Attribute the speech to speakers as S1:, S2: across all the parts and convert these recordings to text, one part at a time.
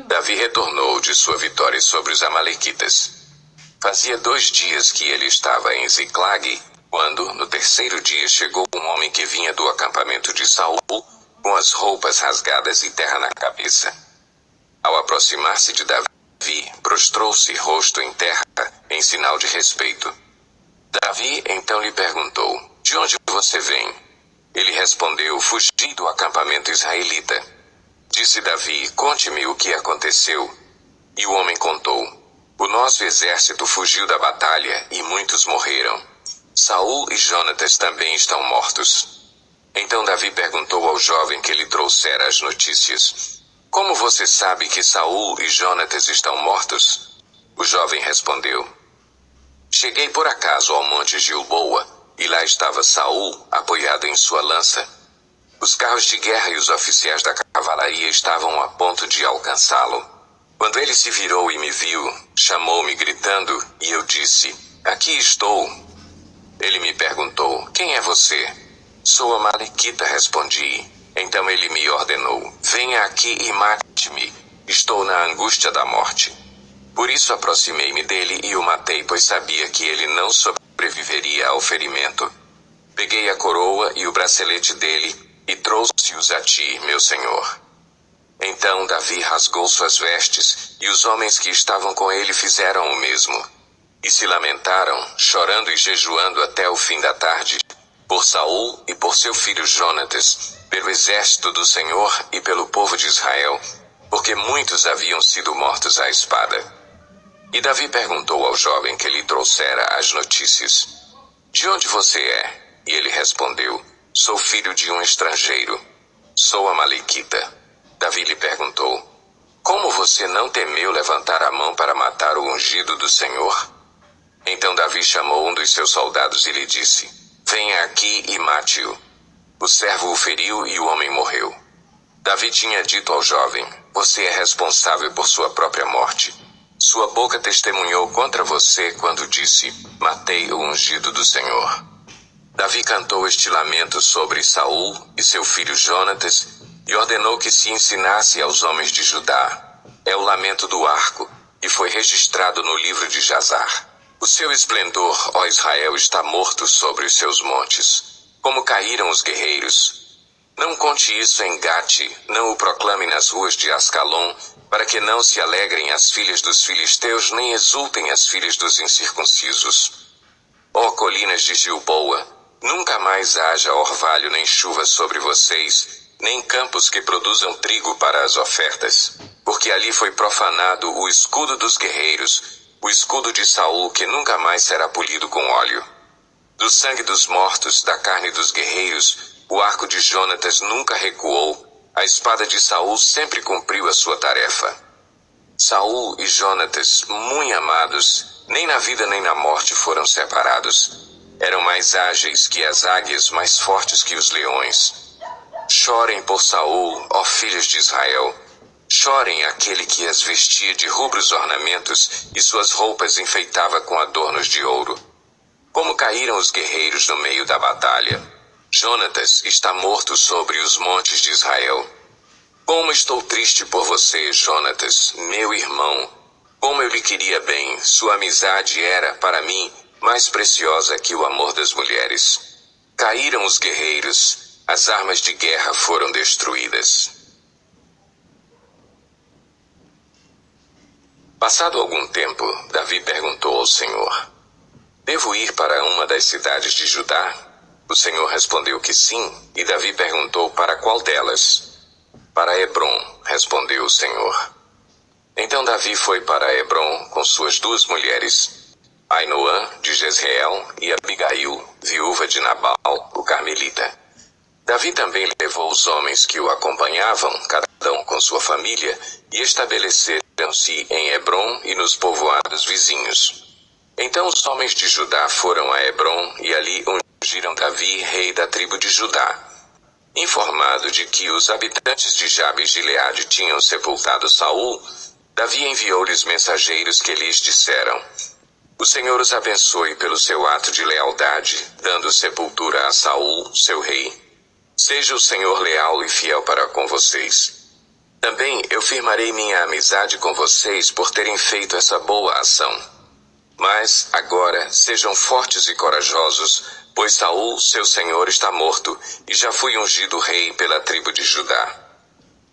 S1: Davi retornou de sua vitória sobre os amalequitas. Fazia 2 dias que ele estava em Ziclague, quando, no 3º dia, chegou um homem que vinha do acampamento de Saul, com as roupas rasgadas e terra na cabeça. Ao aproximar-se de Davi, prostrou-se rosto em terra, em sinal de respeito. Davi então lhe perguntou: "De onde você vem?" Ele respondeu: "Fugi do acampamento israelita." Disse Davi: "Conte-me o que aconteceu." E o homem contou: "O nosso exército fugiu da batalha e muitos morreram. Saul e Jonatas também estão mortos." Então Davi perguntou ao jovem que lhe trouxera as notícias: "Como você sabe que Saul e Jonatas estão mortos?" O jovem respondeu: "Cheguei por acaso ao monte Gilboa, e lá estava Saul, apoiado em sua lança. Os carros de guerra e os oficiais da cavalaria estavam a ponto de alcançá-lo. Quando ele se virou e me viu, chamou-me gritando, e eu disse: 'Aqui estou.' Ele me perguntou: 'Quem é você?' 'Sou amalequita,' respondi. Então ele me ordenou: 'Venha aqui e mate-me. Estou na angústia da morte.' Por isso aproximei-me dele e o matei, pois sabia que ele não sobreviveria ao ferimento. Peguei a coroa e o bracelete dele, e trouxe-os a ti, meu senhor." Então Davi rasgou suas vestes, e os homens que estavam com ele fizeram o mesmo. E se lamentaram, chorando e jejuando até o fim da tarde, por Saul e por seu filho Jonatas, pelo exército do Senhor e pelo povo de Israel, porque muitos haviam sido mortos à espada. E Davi perguntou ao jovem que lhe trouxera as notícias: "De onde você é?" E ele respondeu: "Sou filho de um estrangeiro. Sou amalequita." Davi lhe perguntou: "Como você não temeu levantar a mão para matar o ungido do Senhor?" Então Davi chamou um dos seus soldados e lhe disse: "Venha aqui e mate-o." O servo o feriu e o homem morreu. Davi tinha dito ao jovem: "Você é responsável por sua própria morte. Sua boca testemunhou contra você quando disse: 'Matei o ungido do Senhor.'" Davi cantou este lamento sobre Saul e seu filho Jonatas, e ordenou que se ensinasse aos homens de Judá. É o lamento do arco, e foi registrado no livro de Jazar. O seu esplendor, ó Israel, está morto sobre os seus montes. Como caíram os guerreiros. Não conte isso em Gate, não o proclame nas ruas de Ascalon, para que não se alegrem as filhas dos filisteus, nem exultem as filhas dos incircuncisos. Ó colinas de Gilboa, nunca mais haja orvalho nem chuva sobre vocês, nem campos que produzam trigo para as ofertas, porque ali foi profanado o escudo dos guerreiros, o escudo de Saul, que nunca mais será polido com óleo. Do sangue dos mortos, da carne dos guerreiros, o arco de Jonatas nunca recuou, a espada de Saul sempre cumpriu a sua tarefa. Saul e Jonatas, muito amados, nem na vida nem na morte foram separados. Eram mais ágeis que as águias, mais fortes que os leões. Chorem por Saul, ó filhos de Israel. Chorem aquele que as vestia de rubros ornamentos e suas roupas enfeitava com adornos de ouro. Como caíram os guerreiros no meio da batalha. Jonatas está morto sobre os montes de Israel. Como estou triste por você, Jonatas, meu irmão. Como eu lhe queria bem, sua amizade era, para mim, mais preciosa que o amor das mulheres. Caíram os guerreiros, as armas de guerra foram destruídas. Passado algum tempo, Davi perguntou ao Senhor: "Devo ir para uma das cidades de Judá?" O Senhor respondeu que sim, e Davi perguntou: "Para qual delas?" "Para Hebrom," respondeu o Senhor. Então Davi foi para Hebrom com suas 2 mulheres, Ainoã, de Jezreel, e Abigail, viúva de Nabal, o carmelita. Davi também levou os homens que o acompanhavam, cada um com sua família, e estabeleceram-se em Hebrom e nos povoados vizinhos. Então os homens de Judá foram a Hebrom e ali ungiram Davi, rei da tribo de Judá. Informado de que os habitantes de Jabes de Gileade tinham sepultado Saul, Davi enviou-lhes mensageiros que lhes disseram: "O Senhor os abençoe pelo seu ato de lealdade, dando sepultura a Saul, seu rei. Seja o Senhor leal e fiel para com vocês." Também eu firmarei minha amizade com vocês por terem feito essa boa ação. Mas, agora, sejam fortes e corajosos, pois Saul, seu senhor, está morto, e já fui ungido rei pela tribo de Judá.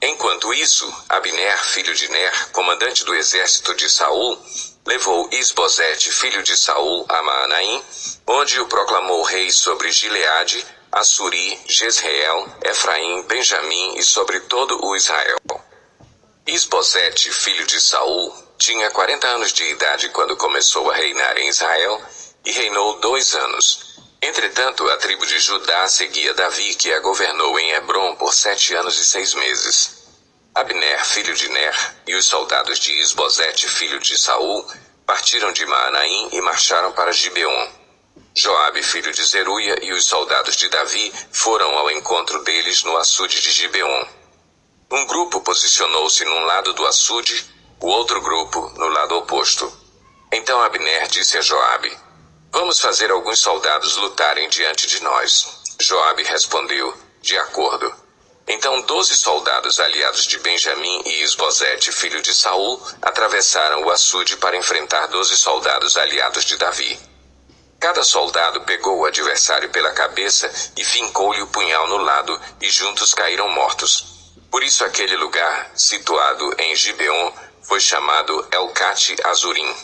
S1: Enquanto isso, Abner, filho de Ner, comandante do exército de Saul, levou Isbosete, filho de Saul, a Maanaim, onde o proclamou rei sobre Gileade, Assuri, Jezreel, Efraim, Benjamim e sobre todo o Israel. Isbosete, filho de Saul, tinha 40 anos de idade quando começou a reinar em Israel, e reinou 2 anos. Entretanto, a tribo de Judá seguia Davi, que a governou em Hebrom por 7 anos e 6 meses. Abner, filho de Ner, e os soldados de Isbosete, filho de Saul, partiram de Maanaim e marcharam para Gibeon. Joabe, filho de Zeruia, e os soldados de Davi foram ao encontro deles no açude de Gibeon. Um grupo posicionou-se num lado do açude, o outro grupo no lado oposto. Então Abner disse a Joabe: "Vamos fazer alguns soldados lutarem diante de nós." Joabe respondeu: "De acordo." Então 12 soldados aliados de Benjamim e Isbosete, filho de Saul, atravessaram o açude para enfrentar 12 soldados aliados de Davi. Cada soldado pegou o adversário pela cabeça e fincou-lhe o punhal no lado, e juntos caíram mortos. Por isso aquele lugar, situado em Gibeon, foi chamado Elcate Azurim.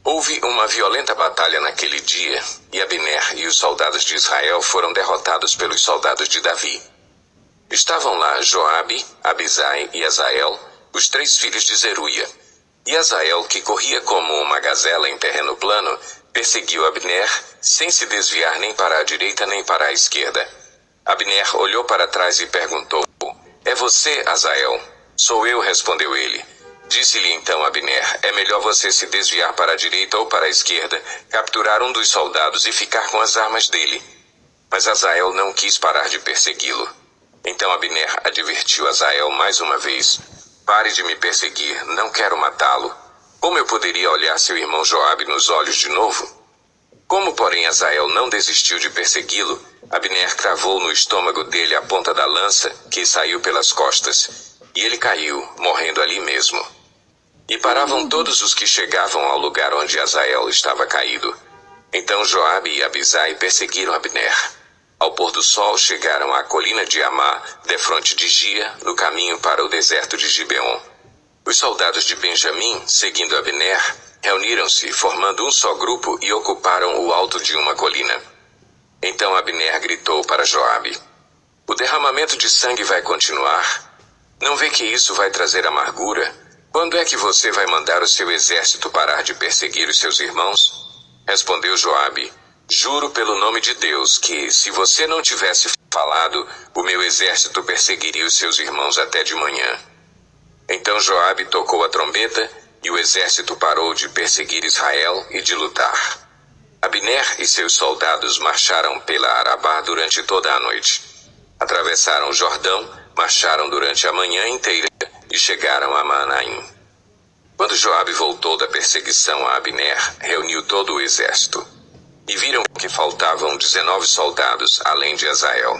S1: Houve uma violenta batalha naquele dia, e Abner e os soldados de Israel foram derrotados pelos soldados de Davi. Estavam lá Joabe, Abisai e Azael, os 3 filhos de Zeruia. E Azael, que corria como uma gazela em terreno plano, perseguiu Abner, sem se desviar nem para a direita nem para a esquerda. Abner olhou para trás e perguntou: "É você, Azael?" "Sou eu", respondeu ele. Disse-lhe então Abner: "É melhor você se desviar para a direita ou para a esquerda, capturar um dos soldados e ficar com as armas dele." Mas Azael não quis parar de persegui-lo. Então Abner advertiu Azael mais uma vez: "Pare de me perseguir, não quero matá-lo. Como eu poderia olhar seu irmão Joabe nos olhos de novo?" Como, porém, Azael não desistiu de persegui-lo, Abner cravou no estômago dele a ponta da lança, que saiu pelas costas, e ele caiu, morrendo ali mesmo. E paravam todos os que chegavam ao lugar onde Azael estava caído. Então Joabe e Abisai perseguiram Abner. Ao pôr do sol chegaram à colina de Amá, defronte de Gia, no caminho para o deserto de Gibeon. Os soldados de Benjamim, seguindo Abner, reuniram-se, formando um só grupo, e ocuparam o alto de uma colina. Então Abner gritou para Joabe: "O derramamento de sangue vai continuar? Não vê que isso vai trazer amargura? Quando é que você vai mandar o seu exército parar de perseguir os seus irmãos?" Respondeu Joabe: "Juro pelo nome de Deus que, se você não tivesse falado, o meu exército perseguiria os seus irmãos até de manhã." Então Joabe tocou a trombeta, e o exército parou de perseguir Israel e de lutar. Abner e seus soldados marcharam pela Arabá durante toda a noite. Atravessaram o Jordão, marcharam durante a manhã inteira, e chegaram a Maanaim. Quando Joabe voltou da perseguição a Abner, reuniu todo o exército. E viram que faltavam 19 soldados, além de Azael.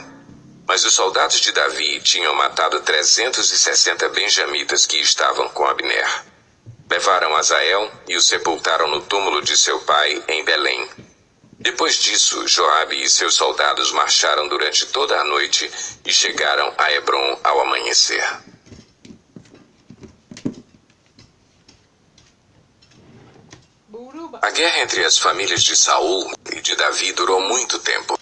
S1: Mas os soldados de Davi tinham matado 360 benjamitas que estavam com Abner. Levaram Azael e o sepultaram no túmulo de seu pai, em Belém. Depois disso, Joabe e seus soldados marcharam durante toda a noite e chegaram a Hebrom ao amanhecer. A guerra entre as famílias de Saul e de Davi durou muito tempo.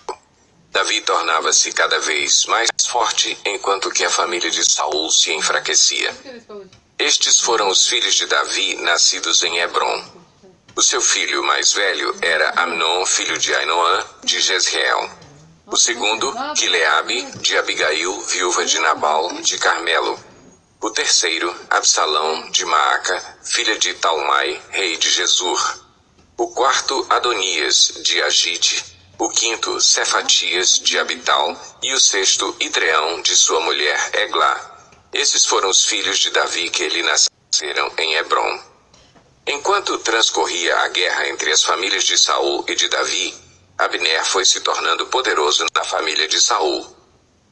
S1: Davi tornava-se cada vez mais forte, enquanto que a família de Saul se enfraquecia. Estes foram os filhos de Davi, nascidos em Hebrom. O seu filho mais velho era Amnon, filho de Ainoã, de Jezreel. O segundo, Quileabe, de Abigail, viúva de Nabal, de Carmelo. O terceiro, Absalão, de Maaca, filha de Talmai, rei de Gesur. O quarto, Adonias, de Agite. O quinto, Cefatias, de Abital. E o sexto, Idreão, de sua mulher, Eglá. Esses foram os filhos de Davi que lhe nasceram em Hebrom. Enquanto transcorria a guerra entre as famílias de Saul e de Davi, Abner foi se tornando poderoso na família de Saul.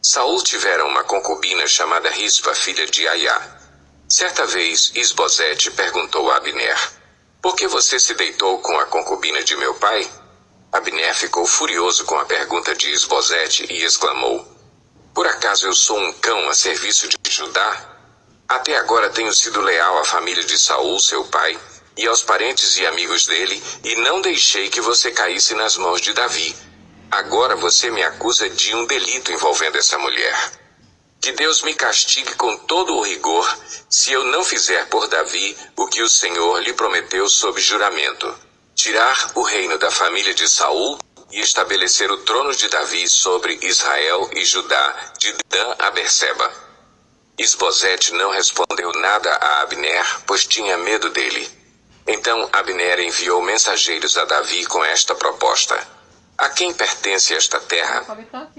S1: Saul tivera uma concubina chamada Rispa, filha de Aiá. Certa vez, Isbosete perguntou a Abner: por que você se deitou com a concubina de meu pai? Abner ficou furioso com a pergunta de Isbosete e exclamou: por acaso eu sou um cão a serviço de Judá? Até agora tenho sido leal à família de Saul, seu pai, e aos parentes e amigos dele, e não deixei que você caísse nas mãos de Davi. Agora você me acusa de um delito envolvendo essa mulher. Que Deus me castigue com todo o rigor, se eu não fizer por Davi o que o Senhor lhe prometeu sob juramento: tirar o reino da família de Saul e estabelecer o trono de Davi sobre Israel e Judá, de Dan a Berseba. Isbosete não respondeu nada a Abner, pois tinha medo dele. Então Abner enviou mensageiros a Davi com esta proposta: a quem pertence esta terra?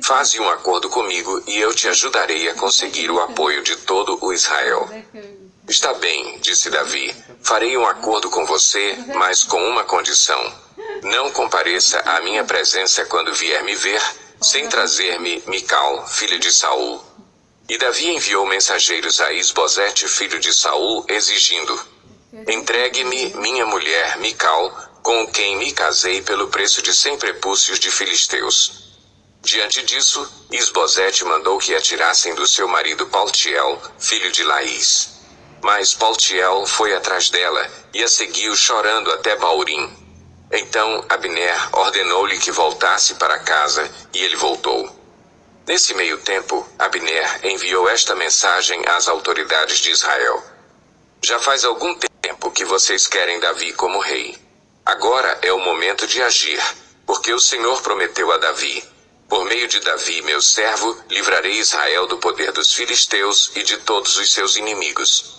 S1: Faze um acordo comigo e eu te ajudarei a conseguir o apoio de todo o Israel. Está bem, disse Davi, farei um acordo com você, mas com uma condição: não compareça à minha presença quando vier me ver, sem trazer-me Mical, filha de Saul. E Davi enviou mensageiros a Isbosete, filho de Saul, exigindo: entregue-me minha mulher Mical, com quem me casei pelo preço de 100 prepúcios de filisteus. Diante disso, Isbosete mandou que a tirassem do seu marido Paltiel, filho de Laís. Mas Paltiel foi atrás dela, e a seguiu chorando até Baurim. Então Abner ordenou-lhe que voltasse para casa, e ele voltou. Nesse meio tempo, Abner enviou esta mensagem às autoridades de Israel: já faz algum tempo que vocês querem Davi como rei. Agora é o momento de agir, porque o Senhor prometeu a Davi: por meio de Davi, meu servo, livrarei Israel do poder dos filisteus e de todos os seus inimigos.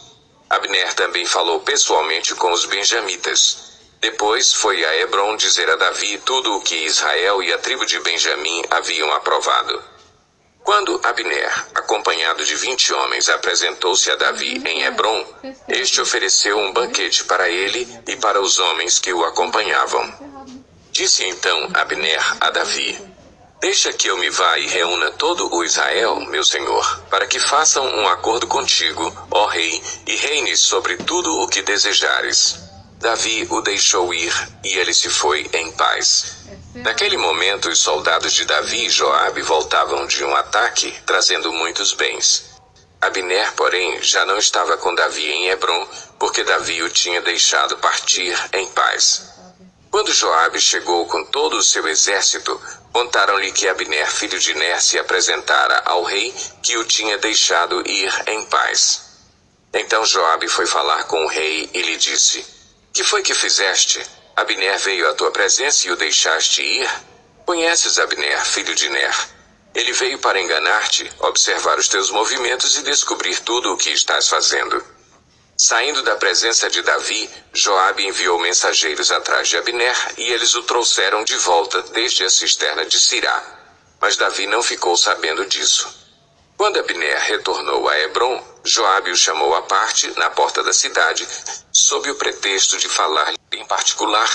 S1: Abner também falou pessoalmente com os benjamitas. Depois foi a Hebrom dizer a Davi tudo o que Israel e a tribo de Benjamim haviam aprovado. Quando Abner, acompanhado de 20 homens, apresentou-se a Davi em Hebrom, este ofereceu um banquete para ele e para os homens que o acompanhavam. Disse então Abner a Davi: deixa que eu me vá e reúna todo o Israel, meu senhor, para que façam um acordo contigo, ó rei, e reines sobre tudo o que desejares. Davi o deixou ir, e ele se foi em paz. Naquele momento, os soldados de Davi e Joabe voltavam de um ataque, trazendo muitos bens. Abner, porém, já não estava com Davi em Hebrom, porque Davi o tinha deixado partir em paz. Quando Joabe chegou com todo o seu exército, contaram-lhe que Abner, filho de Ner, se apresentara ao rei, que o tinha deixado ir em paz. Então Joabe foi falar com o rei e lhe disse: que foi que fizeste? Abner veio à tua presença e o deixaste ir? Conheces Abner, filho de Ner? Ele veio para enganar-te, observar os teus movimentos e descobrir tudo o que estás fazendo. Saindo da presença de Davi, Joabe enviou mensageiros atrás de Abner, e eles o trouxeram de volta desde a cisterna de Sirá. Mas Davi não ficou sabendo disso. Quando Abner retornou a Hebrom, Joabe o chamou à parte, na porta da cidade, sob o pretexto de falar-lhe em particular,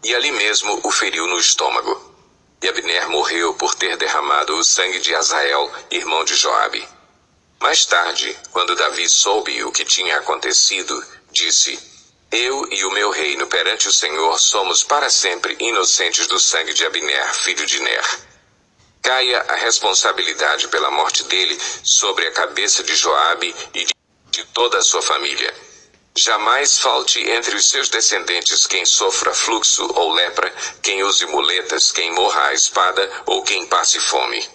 S1: e ali mesmo o feriu no estômago. E Abner morreu por ter derramado o sangue de Azael, irmão de Joabe. Mais tarde, quando Davi soube o que tinha acontecido, disse: eu e o meu reino perante o Senhor somos para sempre inocentes do sangue de Abner, filho de Ner. Caia a responsabilidade pela morte dele sobre a cabeça de Joabe e de toda a sua família. Jamais falte entre os seus descendentes quem sofra fluxo ou lepra, quem use muletas, quem morra à espada ou quem passe fome.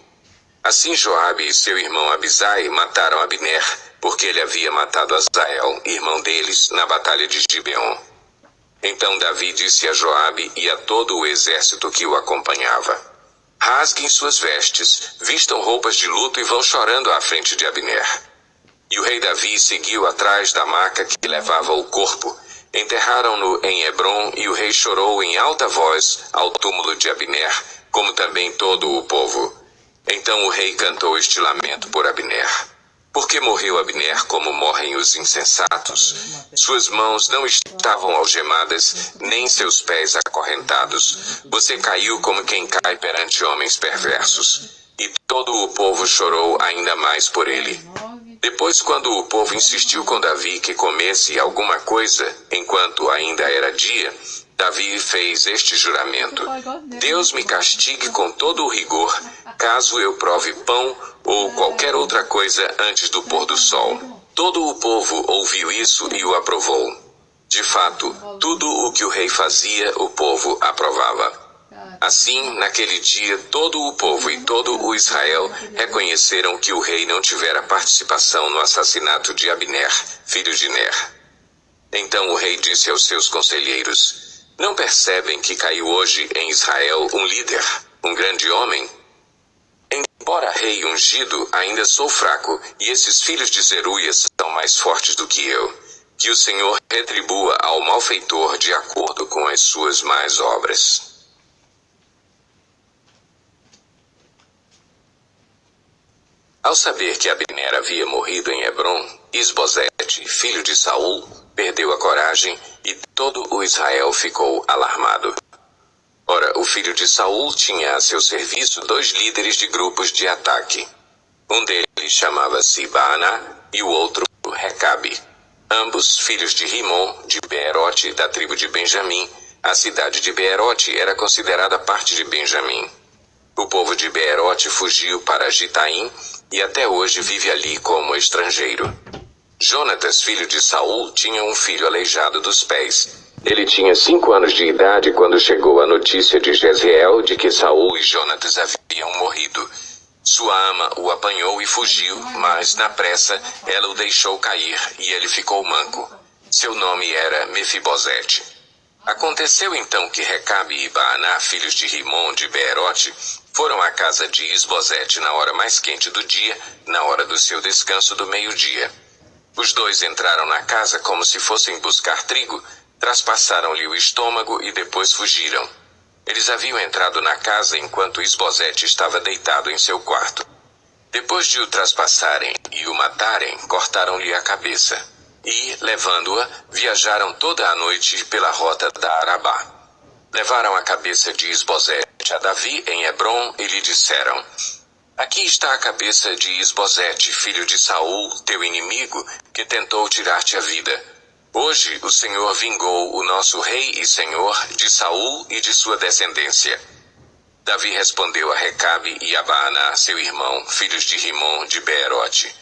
S1: Assim Joabe e seu irmão Abisai mataram Abner, porque ele havia matado Azael, irmão deles, na batalha de Gibeon. Então Davi disse a Joabe e a todo o exército que o acompanhava: rasguem suas vestes, vistam roupas de luto e vão chorando à frente de Abner. E o rei Davi seguiu atrás da maca que levava o corpo. Enterraram-no em Hebrom, e o rei chorou em alta voz ao túmulo de Abner, como também todo o povo. Então o rei cantou este lamento por Abner: porque morreu Abner como morrem os insensatos. Suas mãos não estavam algemadas, nem seus pés acorrentados. Você caiu como quem cai perante homens perversos. e todo o povo chorou ainda mais por ele. Depois, quando o povo insistiu com Davi que comesse alguma coisa, enquanto ainda era dia, Davi fez este juramento: Deus me castigue com todo o rigor, caso eu prove pão ou qualquer outra coisa antes do pôr do sol. Todo o povo ouviu isso e o aprovou. De fato, tudo o que o rei fazia, o povo aprovava. Assim, naquele dia, todo o povo e todo o Israel reconheceram que o rei não tivera participação no assassinato de Abner, filho de Ner. Então o rei disse aos seus conselheiros: Não percebem que caiu hoje em Israel um líder, um grande homem? Embora rei ungido, ainda sou fraco, e esses filhos de Zeruia são mais fortes do que eu. Que o Senhor retribua ao malfeitor de acordo com as suas más obras. Ao saber que Abner havia morrido em Hebrom, Isbosete, filho de Saul, perdeu a coragem e todo o Israel ficou alarmado. Ora, o filho de Saul tinha a seu serviço 2 líderes de grupos de ataque. Um deles chamava-se Baaná e o outro Recabe. Ambos filhos de Rimon, de Beerote, da tribo de Benjamim. A cidade de Beerote era considerada parte de Benjamim. O povo de Beerote fugiu para Gitaim e até hoje vive ali como estrangeiro. Jonatas, filho de Saul, tinha um filho aleijado dos pés. Ele tinha 5 anos de idade quando chegou a notícia de Jezreel de que Saul e Jonatas haviam morrido. Sua ama o apanhou e fugiu, mas na pressa ela o deixou cair e ele ficou manco. Seu nome era Mefibosete. Aconteceu então que Recabe e Baaná, filhos de Rimon de Beerote, foram à casa de Isbosete na hora mais quente do dia, na hora do seu descanso do meio-dia. Os 2 entraram na casa como se fossem buscar trigo, traspassaram-lhe o estômago e depois fugiram. Eles haviam entrado na casa enquanto Isbosete estava deitado em seu quarto. Depois de o traspassarem e o matarem, cortaram-lhe a cabeça. E, levando-a, viajaram toda a noite pela rota da Arabá. Levaram a cabeça de Isbosete a Davi em Hebrom e lhe disseram: Aqui está a cabeça de Isbosete, filho de Saul, teu inimigo, que tentou tirar-te a vida. Hoje o Senhor vingou o nosso rei e senhor de Saul e de sua descendência. Davi respondeu a Recabe e a Baaná, seu irmão, filhos de Rimon de Beerote: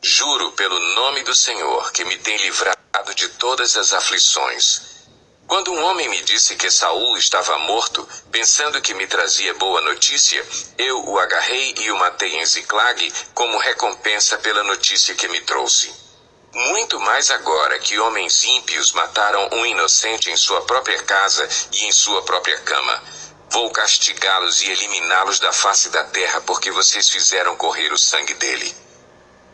S1: Juro pelo nome do Senhor que me tem livrado de todas as aflições. Quando um homem me disse que Saul estava morto, pensando que me trazia boa notícia, eu o agarrei e o matei em Ziclague como recompensa pela notícia que me trouxe. Muito mais agora que homens ímpios mataram um inocente em sua própria casa e em sua própria cama. Vou castigá-los e eliminá-los da face da terra porque vocês fizeram correr o sangue dele.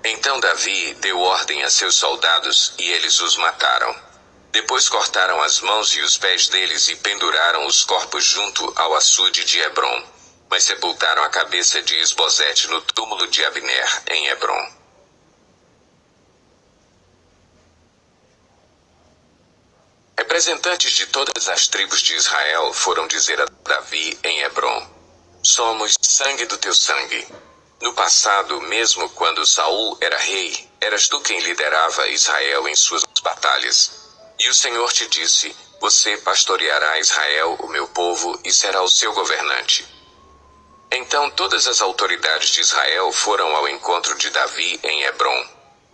S1: Então Davi deu ordem a seus soldados e eles os mataram. Depois cortaram as mãos e os pés deles e penduraram os corpos junto ao açude de Hebrom. Mas sepultaram a cabeça de Isbosete no túmulo de Abner em Hebrom. Representantes de todas as tribos de Israel foram dizer a Davi em Hebrom: Somos sangue do teu sangue. No passado, mesmo quando Saul era rei, eras tu quem liderava Israel em suas batalhas. E o Senhor te disse: Você pastoreará Israel, o meu povo, e será o seu governante. Então todas as autoridades de Israel foram ao encontro de Davi em Hebrom.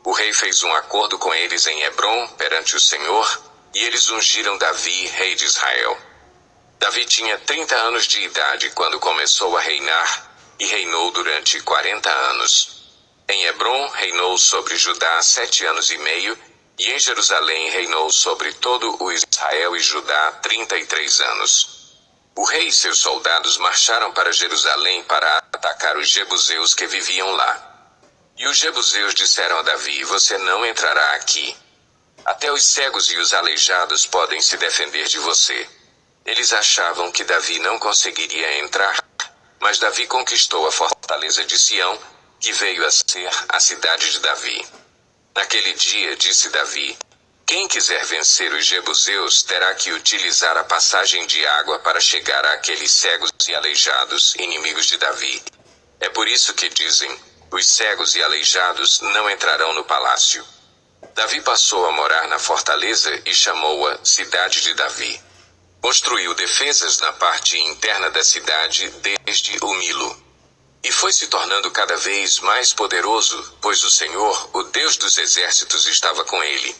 S1: O rei fez um acordo com eles em Hebrom perante o Senhor, e eles ungiram Davi, rei de Israel. Davi tinha 30 anos de idade quando começou a reinar, e reinou durante 40 anos. Em Hebrom reinou sobre Judá 7 anos e meio, e em Jerusalém reinou sobre todo o Israel e Judá 33 anos. O rei e seus soldados marcharam para Jerusalém para atacar os jebuseus que viviam lá. E os jebuseus disseram a Davi: Você não entrará aqui. Até os cegos e os aleijados podem se defender de você. Eles achavam que Davi não conseguiria entrar, mas Davi conquistou a fortaleza de Sião, que veio a ser a cidade de Davi. Naquele dia disse Davi: Quem quiser vencer os jebuseus terá que utilizar a passagem de água para chegar àqueles cegos e aleijados, inimigos de Davi. É por isso que dizem, os cegos e aleijados não entrarão no palácio. Davi passou a morar na fortaleza e chamou-a Cidade de Davi. Construiu defesas na parte interna da cidade desde o Milo. E foi se tornando cada vez mais poderoso, pois o Senhor, o Deus dos exércitos, estava com ele.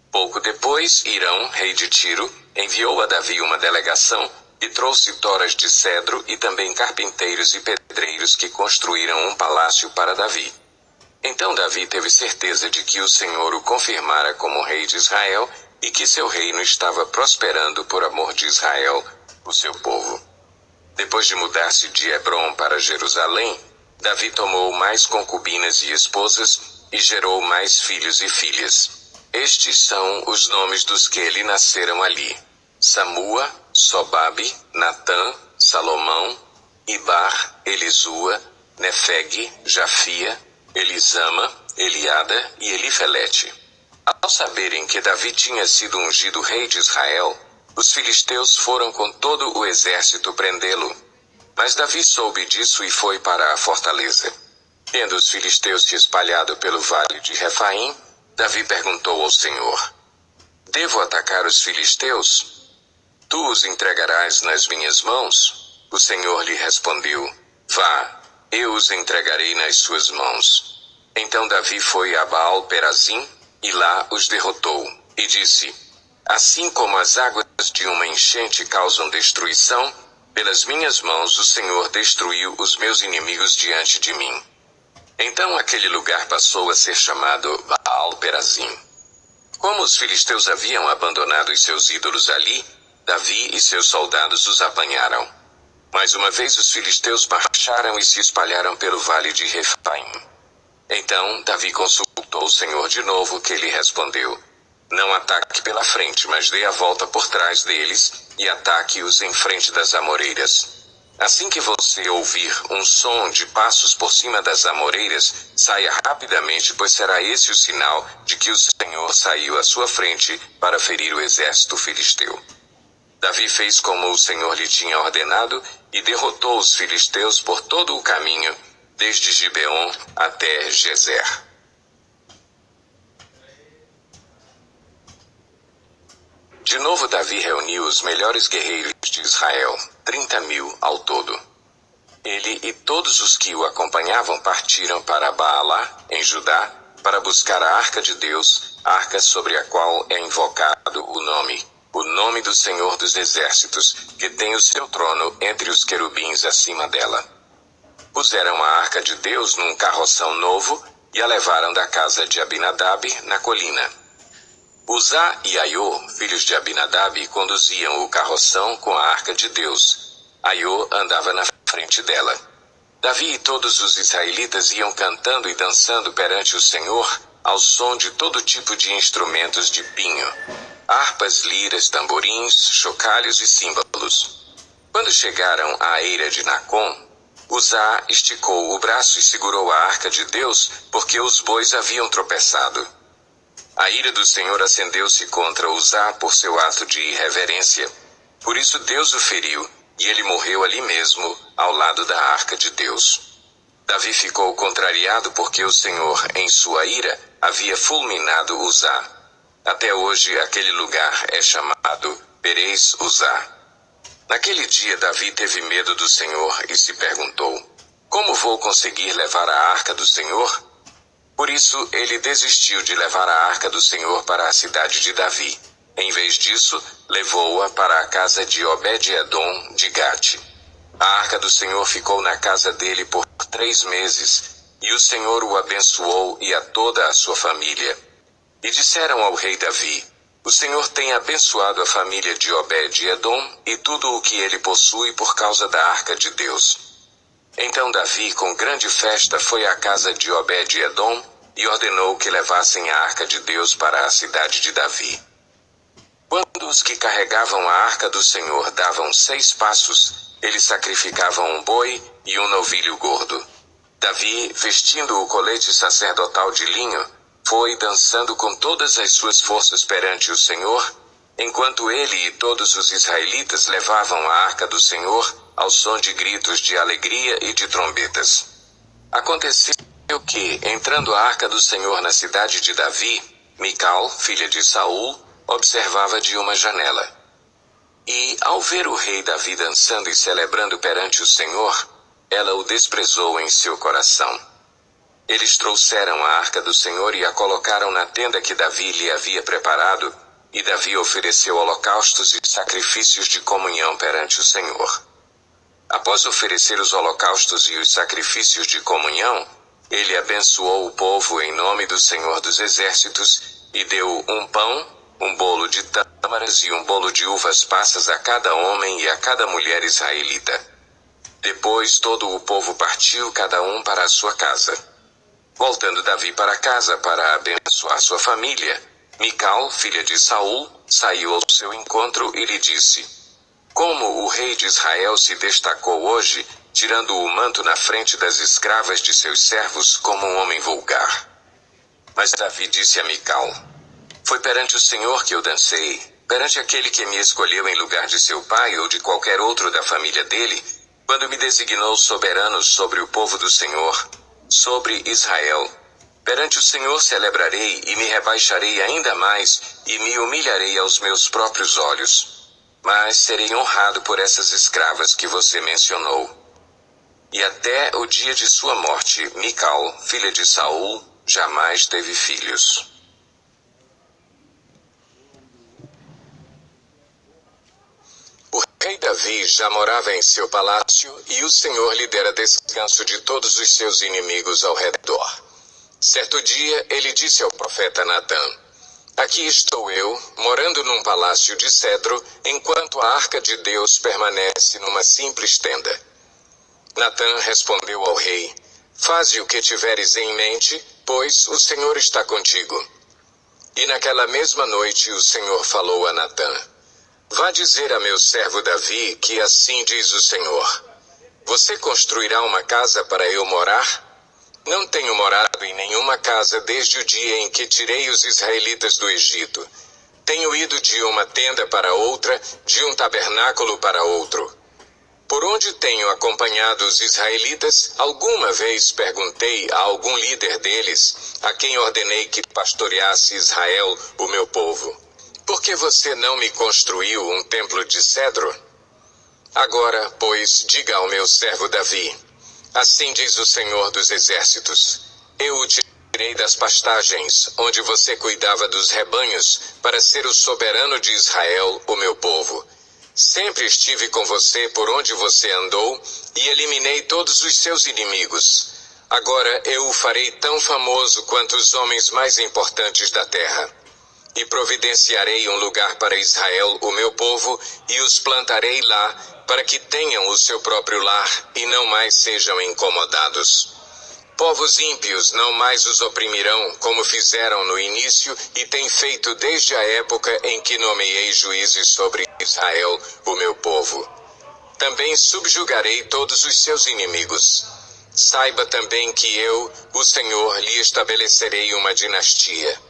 S1: Pouco depois, Hirão, rei de Tiro, enviou a Davi uma delegação e trouxe toras de cedro e também carpinteiros e pedreiros que construíram um palácio para Davi. Então Davi teve certeza de que o Senhor o confirmara como rei de Israel e que seu reino estava prosperando por amor de Israel, o seu povo. Depois de mudar-se de Hebrom para Jerusalém, Davi tomou mais concubinas e esposas e gerou mais filhos e filhas. Estes são os nomes dos que lhe nasceram ali: Samua, Sobabe, Natã, Salomão, Ibar, Elisua, Nefeg, Jafia, Elisama, Eliada e Elifelete. Ao saberem que Davi tinha sido ungido rei de Israel, os filisteus foram com todo o exército prendê-lo. Mas Davi soube disso e foi para a fortaleza. Tendo os filisteus se espalhado pelo vale de Refaim, Davi perguntou ao Senhor: Devo atacar os filisteus? Tu os entregarás nas minhas mãos? O Senhor lhe respondeu: Vá, eu os entregarei nas suas mãos. Então Davi foi a Baal-Perazim e lá os derrotou, e disse: Assim como as águas de uma enchente causam destruição, pelas minhas mãos o Senhor destruiu os meus inimigos diante de mim. Então aquele lugar passou a ser chamado Baal-Perazim. Como os filisteus haviam abandonado os seus ídolos ali, Davi e seus soldados os apanharam. Mais uma vez os filisteus marcharam e se espalharam pelo vale de Refaim. Então Davi consultou o Senhor de novo, que lhe respondeu: Não ataque pela frente, mas dê a volta por trás deles e ataque-os em frente das amoreiras. Assim que você ouvir um som de passos por cima das amoreiras, saia rapidamente, pois será esse o sinal de que o Senhor saiu à sua frente para ferir o exército filisteu. Davi fez como o Senhor lhe tinha ordenado e derrotou os filisteus por todo o caminho, desde Gibeon até Gezer. De novo Davi reuniu os melhores guerreiros de Israel, 30.000 ao todo. Ele e todos os que o acompanhavam partiram para Baalá, em Judá, para buscar a arca de Deus, a arca sobre a qual é invocado o nome do Senhor dos Exércitos, que tem o seu trono entre os querubins acima dela. Puseram a arca de Deus num carroção novo e a levaram da casa de Abinadab, na colina. Uzá e Aiô, filhos de Abinadab, conduziam o carroção com a arca de Deus. Aiô andava na frente dela. Davi e todos os israelitas iam cantando e dançando perante o Senhor, ao som de todo tipo de instrumentos de pinho: harpas, liras, tamborins, chocalhos e símbolos. Quando chegaram à eira de Nacon, Uzá esticou o braço e segurou a arca de Deus, porque os bois haviam tropeçado. A ira do Senhor acendeu-se contra Uzá por seu ato de irreverência. Por isso Deus o feriu, e ele morreu ali mesmo, ao lado da arca de Deus. Davi ficou contrariado porque o Senhor, em sua ira, havia fulminado Uzá. Até hoje aquele lugar é chamado Perez Uzá. Naquele dia Davi teve medo do Senhor e se perguntou: Como vou conseguir levar a arca do Senhor? Por isso ele desistiu de levar a arca do Senhor para a cidade de Davi. Em vez disso, levou-a para a casa de Obed-Edom de Gate. A arca do Senhor ficou na casa dele por 3 meses, e o Senhor o abençoou e a toda a sua família. E disseram ao rei Davi: O Senhor tem abençoado a família de Obed-Edom e tudo o que ele possui por causa da arca de Deus. Então Davi, com grande festa, foi à casa de Obed-Edom e ordenou que levassem a arca de Deus para a cidade de Davi. Quando os que carregavam a arca do Senhor davam 6 passos, eles sacrificavam um boi e um novilho gordo. Davi, vestindo o colete sacerdotal de linho, foi dançando com todas as suas forças perante o Senhor, enquanto ele e todos os israelitas levavam a arca do Senhor ao som de gritos de alegria e de trombetas. Aconteceu que, entrando a arca do Senhor na cidade de Davi, Mical, filha de Saul, observava de uma janela. E, ao ver o rei Davi dançando e celebrando perante o Senhor, ela o desprezou em seu coração. Eles trouxeram a arca do Senhor e a colocaram na tenda que Davi lhe havia preparado, e Davi ofereceu holocaustos e sacrifícios de comunhão perante o Senhor. Após oferecer os holocaustos e os sacrifícios de comunhão, ele abençoou o povo em nome do Senhor dos Exércitos, e deu um pão, um bolo de tâmaras e um bolo de uvas passas a cada homem e a cada mulher israelita. Depois todo o povo partiu, cada um para a sua casa. Voltando Davi para casa para abençoar sua família, Mical, filha de Saul, saiu ao seu encontro e lhe disse: Como o rei de Israel se destacou hoje, tirando o manto na frente das escravas de seus servos como um homem vulgar. Mas Davi disse a Mical: Foi perante o Senhor que eu dancei, perante aquele que me escolheu em lugar de seu pai ou de qualquer outro da família dele, quando me designou soberano sobre o povo do Senhor, sobre Israel. Perante o Senhor celebrarei e me rebaixarei ainda mais, e me humilharei aos meus próprios olhos. Mas serei honrado por essas escravas que você mencionou. E até o dia de sua morte, Mical, filha de Saul, jamais teve filhos. O rei Davi já morava em seu palácio, e o Senhor lhe dera descanso de todos os seus inimigos ao redor. Certo dia, ele disse ao profeta Natã: Aqui estou eu, morando num palácio de cedro, enquanto a arca de Deus permanece numa simples tenda. Natã respondeu ao rei: Faze o que tiveres em mente, pois o Senhor está contigo. E naquela mesma noite o Senhor falou a Natã: Vá dizer a meu servo Davi que assim diz o Senhor: Você construirá uma casa para eu morar? Não tenho morado em nenhuma casa desde o dia em que tirei os israelitas do Egito. Tenho ido de uma tenda para outra, de um tabernáculo para outro. Por onde tenho acompanhado os israelitas, alguma vez perguntei a algum líder deles, a quem ordenei que pastoreasse Israel, o meu povo: Por que você não me construiu um templo de cedro? Agora, pois, diga ao meu servo Davi: Assim diz o Senhor dos Exércitos: Eu o tirei das pastagens, onde você cuidava dos rebanhos, para ser o soberano de Israel, o meu povo. Sempre estive com você por onde você andou, e eliminei todos os seus inimigos. Agora eu o farei tão famoso quanto os homens mais importantes da terra. E providenciarei um lugar para Israel, o meu povo, e os plantarei lá, para que tenham o seu próprio lar, e não mais sejam incomodados. Povos ímpios não mais os oprimirão, como fizeram no início, e têm feito desde a época em que nomeei juízes sobre Israel, o meu povo. Também subjugarei todos os seus inimigos. Saiba também que eu, o Senhor, lhe estabelecerei uma dinastia.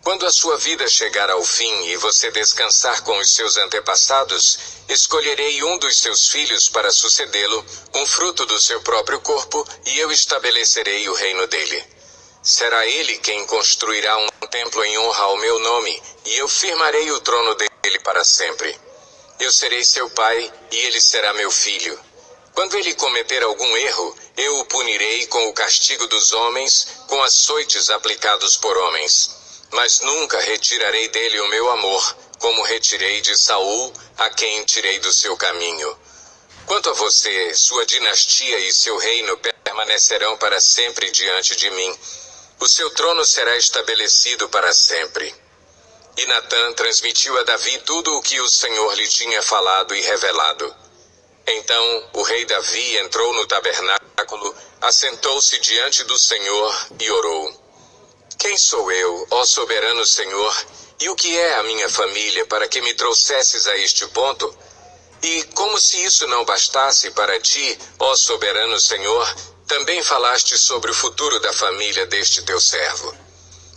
S1: Quando a sua vida chegar ao fim e você descansar com os seus antepassados, escolherei um dos seus filhos para sucedê-lo, um fruto do seu próprio corpo, e eu estabelecerei o reino dele. Será ele quem construirá um templo em honra ao meu nome, e eu firmarei o trono dele para sempre. Eu serei seu pai, e ele será meu filho. Quando ele cometer algum erro, eu o punirei com o castigo dos homens, com açoites aplicados por homens. Mas nunca retirarei dele o meu amor, como retirei de Saul, a quem tirei do seu caminho. Quanto a você, sua dinastia e seu reino permanecerão para sempre diante de mim. O seu trono será estabelecido para sempre. E Natã transmitiu a Davi tudo o que o Senhor lhe tinha falado e revelado. Então o rei Davi entrou no tabernáculo, assentou-se diante do Senhor e orou: Quem sou eu, ó soberano Senhor, e o que é a minha família para que me trouxesses a este ponto? E, como se isso não bastasse para ti, ó soberano Senhor, também falaste sobre o futuro da família deste teu servo.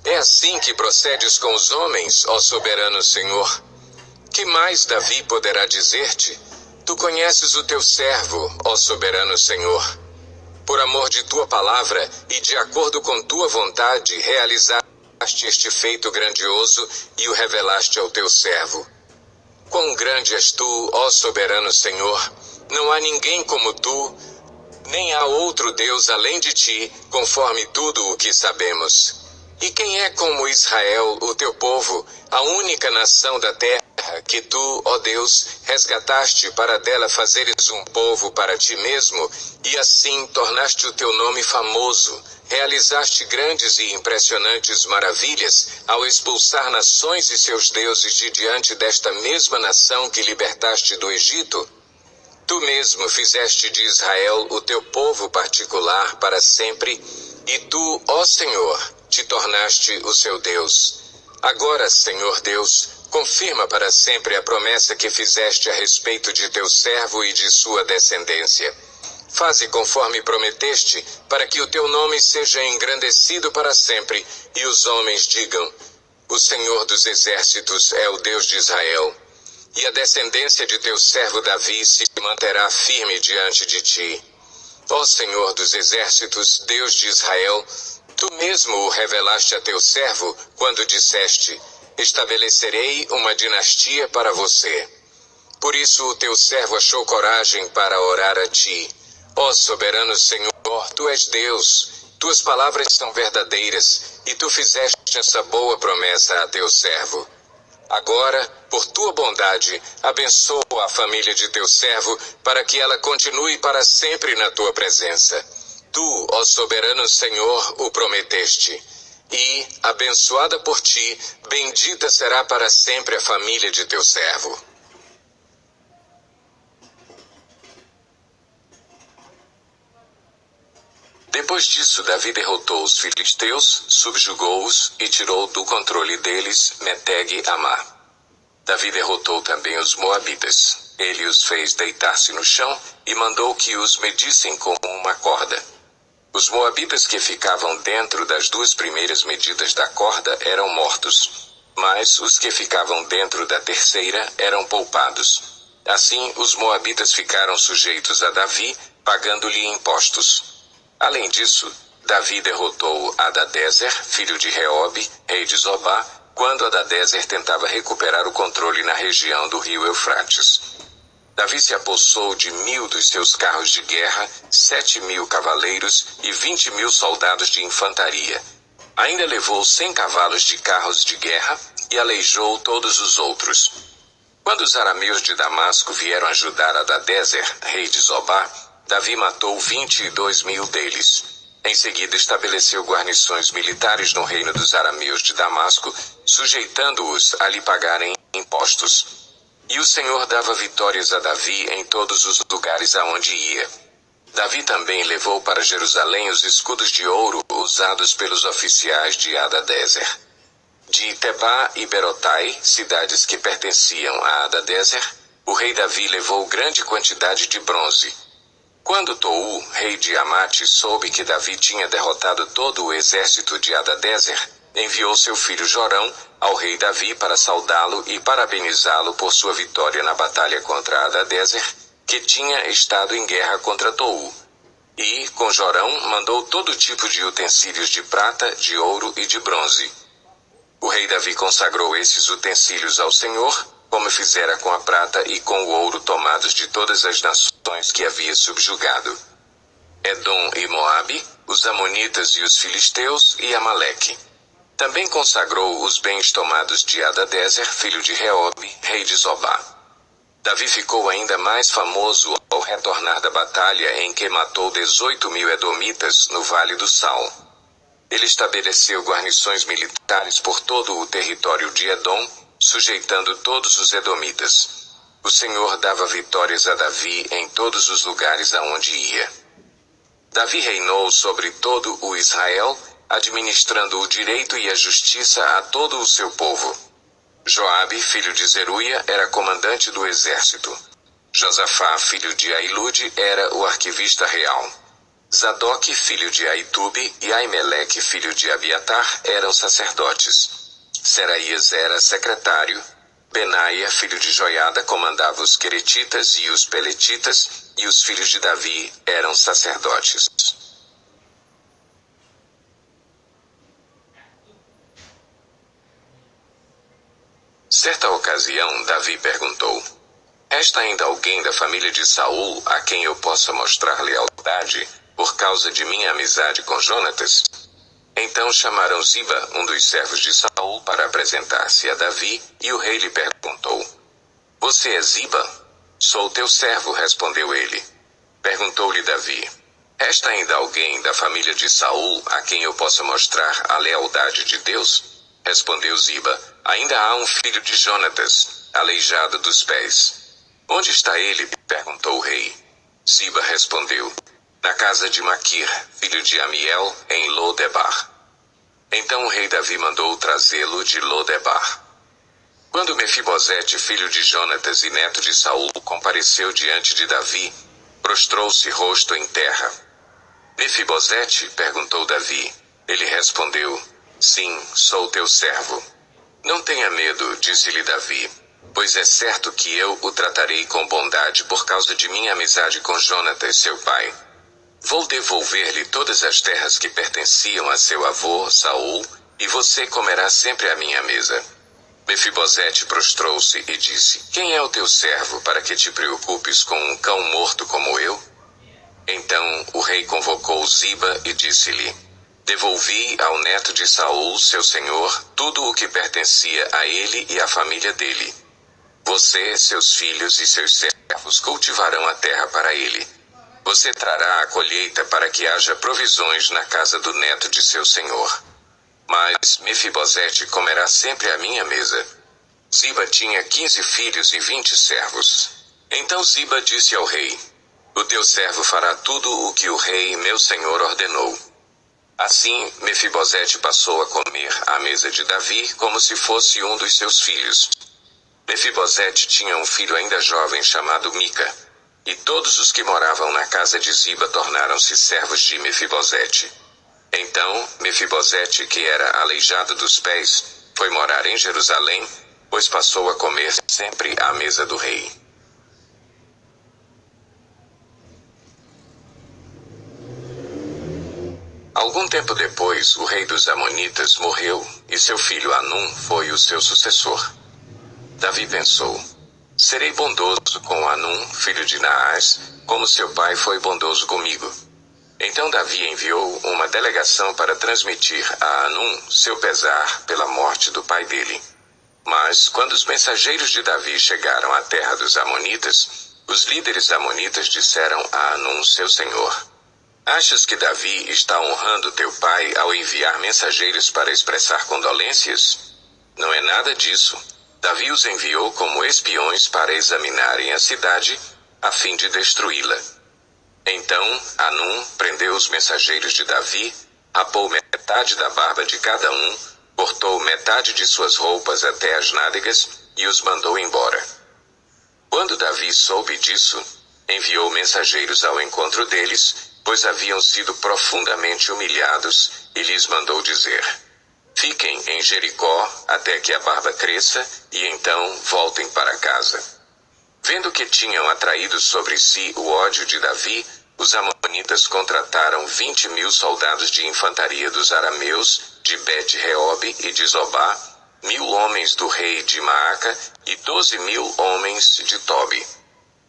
S1: É assim que procedes com os homens, ó soberano Senhor? Que mais Davi poderá dizer-te? Tu conheces o teu servo, ó soberano Senhor. Por amor de tua palavra e de acordo com tua vontade, realizaste este feito grandioso e o revelaste ao teu servo. Quão grande és tu, ó soberano Senhor! Não há ninguém como tu, nem há outro Deus além de ti, conforme tudo o que sabemos. E quem é como Israel, o teu povo, a única nação da terra, que tu, ó Deus, resgataste para dela fazeres um povo para ti mesmo, e assim tornaste o teu nome famoso, realizaste grandes e impressionantes maravilhas, ao expulsar nações e seus deuses de diante desta mesma nação que libertaste do Egito? Tu mesmo fizeste de Israel o teu povo particular para sempre, e tu, ó Senhor, te tornaste o seu Deus. Agora, Senhor Deus, confirma para sempre a promessa que fizeste a respeito de teu servo e de sua descendência. Faze conforme prometeste, para que o teu nome seja engrandecido para sempre, e os homens digam: o Senhor dos exércitos é o Deus de Israel. E a descendência de teu servo Davi se manterá firme diante de ti. Ó Senhor dos exércitos, Deus de Israel, tu mesmo o revelaste a teu servo, quando disseste: estabelecerei uma dinastia para você. Por isso o teu servo achou coragem para orar a ti. Ó soberano Senhor, tu és Deus, tuas palavras são verdadeiras, e tu fizeste essa boa promessa a teu servo. Agora, por tua bondade, abençoa a família de teu servo, para que ela continue para sempre na tua presença. Tu, ó soberano Senhor, o prometeste. E, abençoada por ti, bendita será para sempre a família de teu servo. Depois disso, Davi derrotou os filisteus, subjugou-os e tirou do controle deles Meteg e Amá. Davi derrotou também os moabitas. Ele os fez deitar-se no chão e mandou que os medissem com uma corda. Os moabitas que ficavam dentro das duas primeiras medidas da corda eram mortos, mas os que ficavam dentro da terceira eram poupados. Assim, os moabitas ficaram sujeitos a Davi, pagando-lhe impostos. Além disso, Davi derrotou Hadadezer, filho de Reobe, rei de Zobá, quando Hadadezer tentava recuperar o controle na região do rio Eufrates. Davi se apossou de 1.000 dos seus carros de guerra, 7.000 cavaleiros e 20.000 soldados de infantaria. Ainda levou 100 cavalos de carros de guerra e aleijou todos os outros. Quando os arameus de Damasco vieram ajudar Hadadezer, rei de Zobá, Davi matou 22.000 deles. Em seguida estabeleceu guarnições militares no reino dos arameus de Damasco, sujeitando-os a lhe pagarem impostos. E o Senhor dava vitórias a Davi em todos os lugares aonde ia. Davi também levou para Jerusalém os escudos de ouro usados pelos oficiais de Hadadezer. De Tebá e Berotai, cidades que pertenciam a Hadadezer, o rei Davi levou grande quantidade de bronze. Quando Tou, rei de Amate, soube que Davi tinha derrotado todo o exército de Hadadezer, enviou seu filho Jorão ao rei Davi para saudá-lo e parabenizá-lo por sua vitória na batalha contra Hadadezer, que tinha estado em guerra contra Tou. E, com Jorão, mandou todo tipo de utensílios de prata, de ouro e de bronze. O rei Davi consagrou esses utensílios ao Senhor, como fizera com a prata e com o ouro tomados de todas as nações que havia subjugado: Edom e Moabe, os amonitas e os filisteus e Amaleque. Também consagrou os bens tomados de Hadadezer, filho de Reobe, rei de Zobá. Davi ficou ainda mais famoso ao retornar da batalha em que matou 18.000 edomitas no Vale do Sal. Ele estabeleceu guarnições militares por todo o território de Edom, sujeitando todos os edomitas. O Senhor dava vitórias a Davi em todos os lugares aonde ia. Davi reinou sobre todo o Israel, administrando o direito e a justiça a todo o seu povo. Joabe, filho de Zeruia, era comandante do exército. Josafá, filho de Ailude, era o arquivista real. Zadok, filho de Aitube, e Aimeleque, filho de Abiatar, eram sacerdotes. Seraías era secretário. Benaia, filho de Joiada, comandava os queretitas e os peletitas, e os filhos de Davi eram sacerdotes. Certa ocasião, Davi perguntou: resta ainda alguém da família de Saul a quem eu possa mostrar lealdade, por causa de minha amizade com Jonatas? Então chamaram Ziba, um dos servos de Saul, para apresentar-se a Davi, e o rei lhe perguntou: você é Ziba? Sou teu servo, respondeu ele. Perguntou-lhe Davi: resta ainda alguém da família de Saul a quem eu possa mostrar a lealdade de Deus? Respondeu Ziba: ainda há um filho de Jonatas, aleijado dos pés. Onde está ele? Perguntou o rei. Ziba respondeu: na casa de Maquir, filho de Amiel, em Lodebar. Então o rei Davi mandou trazê-lo de Lodebar. Quando Mefibosete, filho de Jonatas e neto de Saul, compareceu diante de Davi, prostrou-se rosto em terra. Mefibosete? Perguntou Davi. Ele respondeu: sim, sou teu servo. Não tenha medo, disse-lhe Davi, pois é certo que eu o tratarei com bondade por causa de minha amizade com Jonatas, seu pai. Vou devolver-lhe todas as terras que pertenciam a seu avô, Saul, e você comerá sempre à minha mesa. Mefibosete prostrou-se e disse: quem é o teu servo para que te preocupes com um cão morto como eu? Então o rei convocou Ziba e disse-lhe: devolvi ao neto de Saul, seu senhor, tudo o que pertencia a ele e à família dele. Você, seus filhos e seus servos cultivarão a terra para ele. Você trará a colheita para que haja provisões na casa do neto de seu senhor. Mas Mefibosete comerá sempre à minha mesa. Ziba tinha 15 filhos e 20 servos. Então Ziba disse ao rei: o teu servo fará tudo o que o rei, meu senhor, ordenou. Assim, Mefibosete passou a comer à mesa de Davi como se fosse um dos seus filhos. Mefibosete tinha um filho ainda jovem chamado Mica. E todos os que moravam na casa de Ziba tornaram-se servos de Mefibosete. Então, Mefibosete, que era aleijado dos pés, foi morar em Jerusalém, pois passou a comer sempre à mesa do rei. Algum tempo depois, o rei dos Amonitas morreu, e seu filho Anum foi o seu sucessor. Davi pensou: serei bondoso com Anum, filho de Naás, como seu pai foi bondoso comigo. Então Davi enviou uma delegação para transmitir a Anum seu pesar pela morte do pai dele. Mas, quando os mensageiros de Davi chegaram à terra dos Amonitas, os líderes amonitas disseram a Anum, seu senhor: achas que Davi está honrando teu pai ao enviar mensageiros para expressar condolências? Não é nada disso. Davi os enviou como espiões para examinarem a cidade, a fim de destruí-la. Então, Anum prendeu os mensageiros de Davi, rapou metade da barba de cada um, cortou metade de suas roupas até as nádegas, e os mandou embora. Quando Davi soube disso, enviou mensageiros ao encontro deles, pois haviam sido profundamente humilhados, e lhes mandou dizer: fiquem em Jericó até que a barba cresça, e então voltem para casa. Vendo que tinham atraído sobre si o ódio de Davi, os amonitas contrataram 20.000 soldados de infantaria dos arameus, de Bet-Reob e de Zobá, 1.000 homens do rei de Maaca e 12.000 homens de Tobi.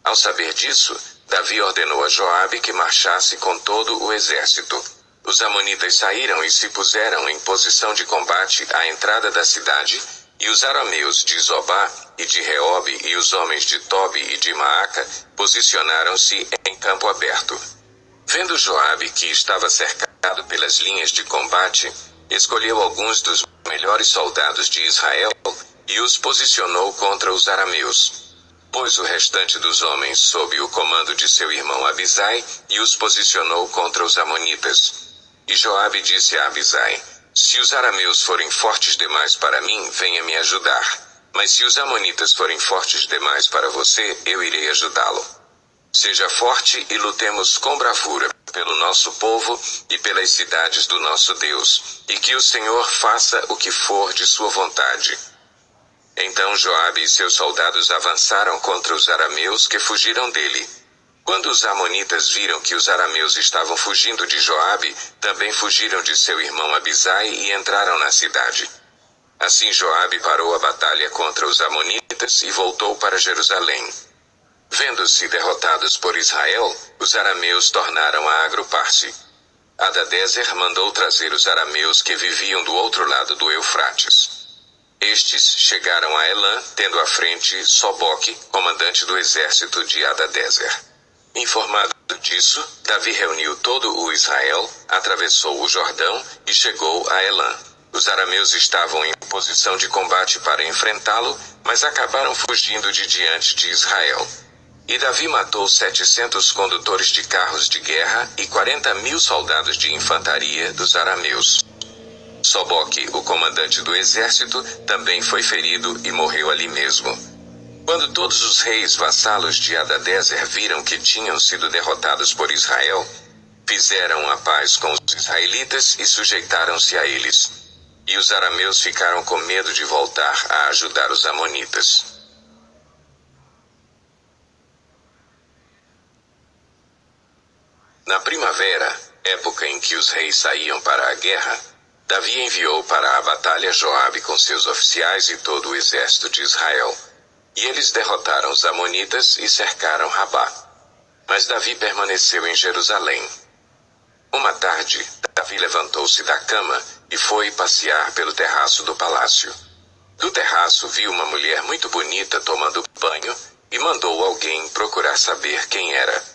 S1: Ao saber disso, Davi ordenou a Joabe que marchasse com todo o exército. Os amonitas saíram e se puseram em posição de combate à entrada da cidade, e os arameus de Zobá e de Reob e os homens de Tobi e de Maaca posicionaram-se em campo aberto. Vendo Joabe que estava cercado pelas linhas de combate, escolheu alguns dos melhores soldados de Israel e os posicionou contra os arameus. Pôs o restante dos homens sob o comando de seu irmão Abisai e os posicionou contra os amonitas. E Joabe disse a Abisai: se os arameus forem fortes demais para mim, venha me ajudar. Mas se os amonitas forem fortes demais para você, eu irei ajudá-lo. Seja forte e lutemos com bravura pelo nosso povo e pelas cidades do nosso Deus, e que o Senhor faça o que for de sua vontade. Então Joabe e seus soldados avançaram contra os arameus que fugiram dele. Quando os amonitas viram que os arameus estavam fugindo de Joabe, também fugiram de seu irmão Abisai e entraram na cidade. Assim Joabe parou a batalha contra os amonitas e voltou para Jerusalém. Vendo-se derrotados por Israel, os arameus tornaram a agrupar-se. Hadadezer mandou trazer os arameus que viviam do outro lado do Eufrates. Estes chegaram a Elã, tendo à frente Soboque, comandante do exército de Hadadezer. Informado disso, Davi reuniu todo o Israel, atravessou o Jordão e chegou a Elã. Os arameus estavam em posição de combate para enfrentá-lo, mas acabaram fugindo de diante de Israel. E Davi matou 700 condutores de carros de guerra e 40.000 soldados de infantaria dos arameus. Soboque, o comandante do exército, também foi ferido e morreu ali mesmo. Quando todos os reis vassalos de Hadadezer viram que tinham sido derrotados por Israel, fizeram a paz com os israelitas e sujeitaram-se a eles. E os arameus ficaram com medo de voltar a ajudar os amonitas. Na primavera, época em que os reis saíam para a guerra, Davi enviou para a batalha Joabe com seus oficiais e todo o exército de Israel. E eles derrotaram os amonitas e cercaram Rabá. Mas Davi permaneceu em Jerusalém. Uma tarde, Davi levantou-se da cama e foi passear pelo terraço do palácio. Do terraço viu uma mulher muito bonita tomando banho e mandou alguém procurar saber quem era.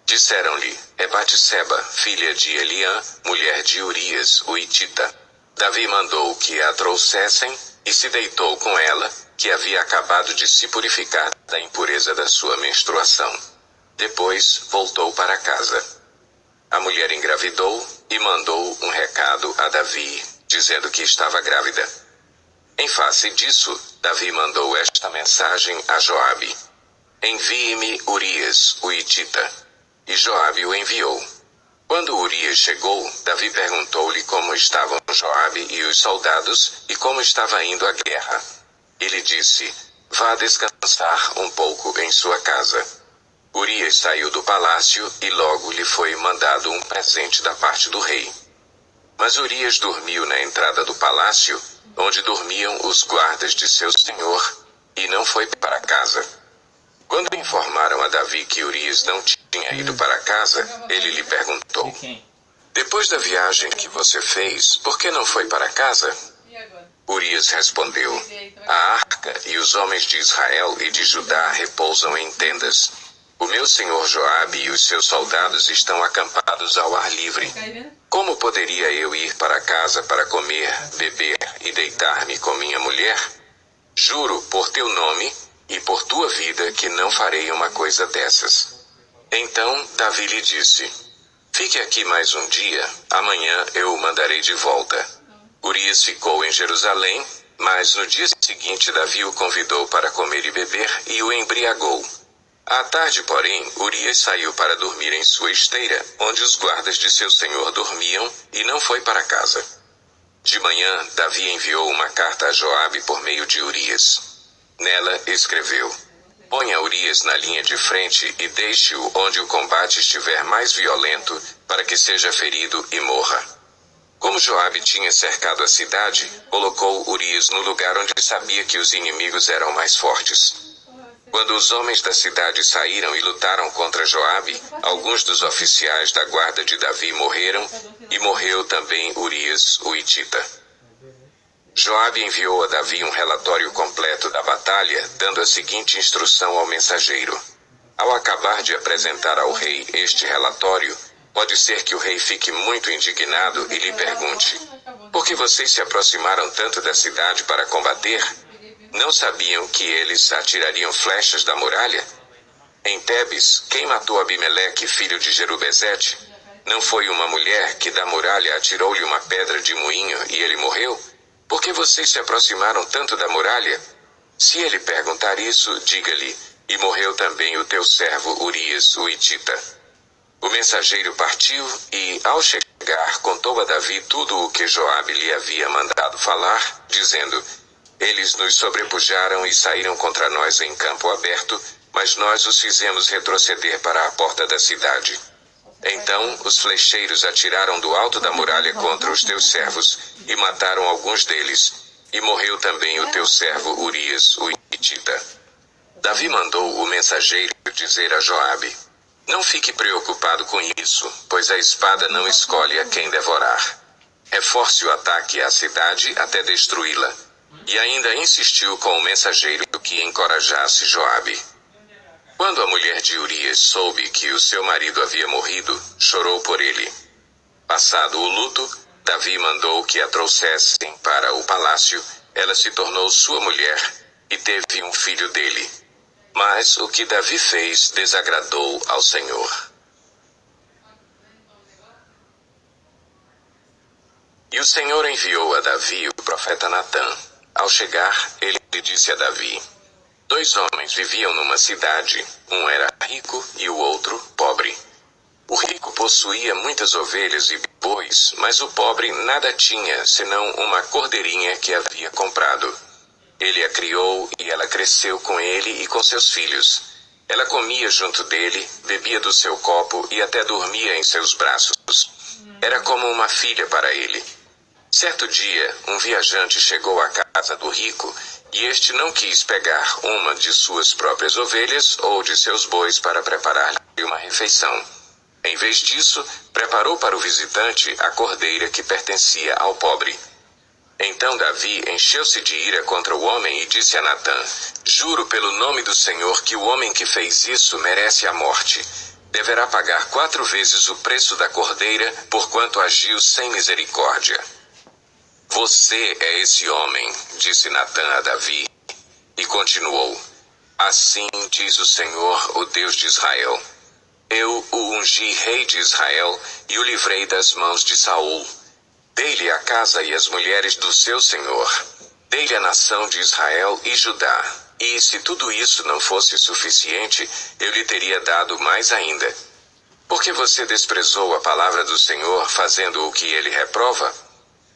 S1: Disseram-lhe, é Batseba, filha de Eliã, mulher de Urias, o Hitita. Davi mandou que a trouxessem e se deitou com ela, que havia acabado de se purificar da impureza da sua menstruação. Depois voltou para casa. A mulher engravidou e mandou um recado a Davi, dizendo que estava grávida. Em face disso, Davi mandou esta mensagem a Joabe: envie-me Urias, o Hitita. E Joabe o enviou. Quando Urias chegou, Davi perguntou-lhe como estavam Joabe e os soldados e como estava indo a guerra. Ele disse, vá descansar um pouco em sua casa. Urias saiu do palácio e logo lhe foi mandado um presente da parte do rei. Mas Urias dormiu na entrada do palácio, onde dormiam os guardas de seu senhor, e não foi para casa. Quando informaram a Davi que Urias não tinha ido para casa, ele lhe perguntou, depois da viagem que você fez, por que não foi para casa? Urias respondeu, a arca e os homens de Israel e de Judá repousam em tendas. O meu senhor Joabe e os seus soldados estão acampados ao ar livre. Como poderia eu ir para casa para comer, beber e deitar-me com minha mulher? Juro por teu nome e por tua vida que não farei uma coisa dessas. Então Davi lhe disse, fique aqui mais um dia, amanhã eu o mandarei de volta. Urias ficou em Jerusalém, mas no dia seguinte Davi o convidou para comer e beber e o embriagou. À tarde, porém, Urias saiu para dormir em sua esteira, onde os guardas de seu senhor dormiam, e não foi para casa. De manhã, Davi enviou uma carta a Joabe por meio de Urias. Nela escreveu, ponha Urias na linha de frente e deixe-o onde o combate estiver mais violento, para que seja ferido e morra. Como Joabe tinha cercado a cidade, colocou Urias no lugar onde sabia que os inimigos eram mais fortes. Quando os homens da cidade saíram e lutaram contra Joabe, alguns dos oficiais da guarda de Davi morreram, e morreu também Urias, o Hitita. Joabe enviou a Davi um relatório completo da batalha, dando a seguinte instrução ao mensageiro. Ao acabar de apresentar ao rei este relatório, pode ser que o rei fique muito indignado e lhe pergunte, por que vocês se aproximaram tanto da cidade para combater? Não sabiam que eles atirariam flechas da muralha? Em Tebes, quem matou Abimeleque, filho de Jerubezete? Não foi uma mulher que da muralha atirou-lhe uma pedra de moinho e ele morreu? Por que vocês se aproximaram tanto da muralha? Se ele perguntar isso, diga-lhe, e morreu também o teu servo Urias, o Hitita. O mensageiro partiu e, ao chegar, contou a Davi tudo o que Joabe lhe havia mandado falar, dizendo, Eles nos sobrepujaram e saíram contra nós em campo aberto, mas nós os fizemos retroceder para a porta da cidade. Então os flecheiros atiraram do alto da muralha contra os teus servos, e mataram alguns deles, e morreu também o teu servo Urias, o hitita. Davi mandou o mensageiro dizer a Joabe: não fique preocupado com isso, pois a espada não escolhe a quem devorar. Reforce o ataque à cidade até destruí-la. E ainda insistiu com o mensageiro que encorajasse Joabe. Quando a mulher de Urias soube que o seu marido havia morrido, chorou por ele. Passado o luto, Davi mandou que a trouxessem para o palácio. Ela se tornou sua mulher e teve um filho dele. Mas o que Davi fez desagradou ao Senhor. E o Senhor enviou a Davi o profeta Natã. Ao chegar, ele disse a Davi: 2 homens viviam numa cidade, um era rico e o outro pobre. O rico possuía muitas ovelhas e bois, mas o pobre nada tinha, senão uma cordeirinha que havia comprado. Ele a criou e ela cresceu com ele e com seus filhos. Ela comia junto dele, bebia do seu copo e até dormia em seus braços. Era como uma filha para ele. Certo dia, um viajante chegou à casa do rico, e este não quis pegar uma de suas próprias ovelhas ou de seus bois para preparar-lhe uma refeição. Em vez disso, preparou para o visitante a cordeira que pertencia ao pobre. Então Davi encheu-se de ira contra o homem e disse a Natã: juro pelo nome do Senhor que o homem que fez isso merece a morte. Deverá pagar 4 vezes o preço da cordeira, porquanto agiu sem misericórdia. Você é esse homem, disse Natã a Davi, e continuou: assim diz o Senhor, o Deus de Israel: eu o ungi rei de Israel e o livrei das mãos de Saul. Dei-lhe a casa e as mulheres do seu senhor. Dei-lhe a nação de Israel e Judá. E se tudo isso não fosse suficiente, eu lhe teria dado mais ainda. Porque você desprezou a palavra do Senhor, fazendo o que ele reprova?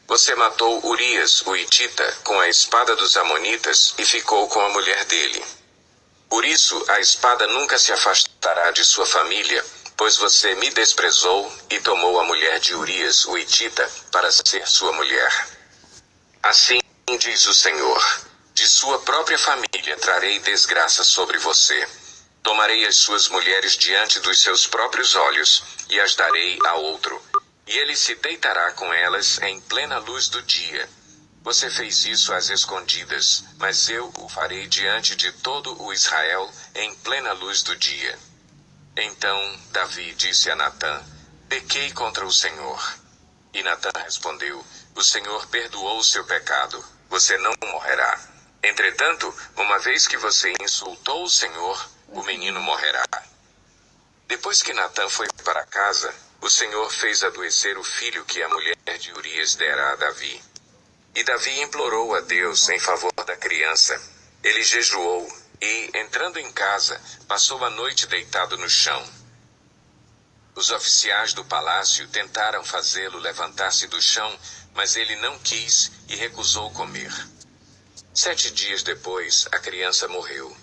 S1: Você matou Urias, o hitita, com a espada dos amonitas e ficou com a mulher dele. Por isso, a espada nunca se afastará de sua família, pois você me desprezou e tomou a mulher de Urias, o hitita, para ser sua mulher. Assim diz o Senhor: de sua própria família trarei desgraça sobre você. Tomarei as suas mulheres diante dos seus próprios olhos e as darei a outro. E ele se deitará com elas em plena luz do dia. Você fez isso às escondidas, mas eu o farei diante de todo o Israel em plena luz do dia. Então Davi disse a Natã: pequei contra o Senhor. E Natã respondeu: o Senhor perdoou o seu pecado, você não morrerá. Entretanto, uma vez que você insultou o Senhor, o menino morrerá. Depois que Natã foi para casa, o Senhor fez adoecer o filho que a mulher de Urias dera a Davi. E Davi implorou a Deus em favor da criança. Ele jejuou e, entrando em casa, passou a noite deitado no chão. Os oficiais do palácio tentaram fazê-lo levantar-se do chão, mas ele não quis e recusou comer. 7 dias depois, a criança morreu.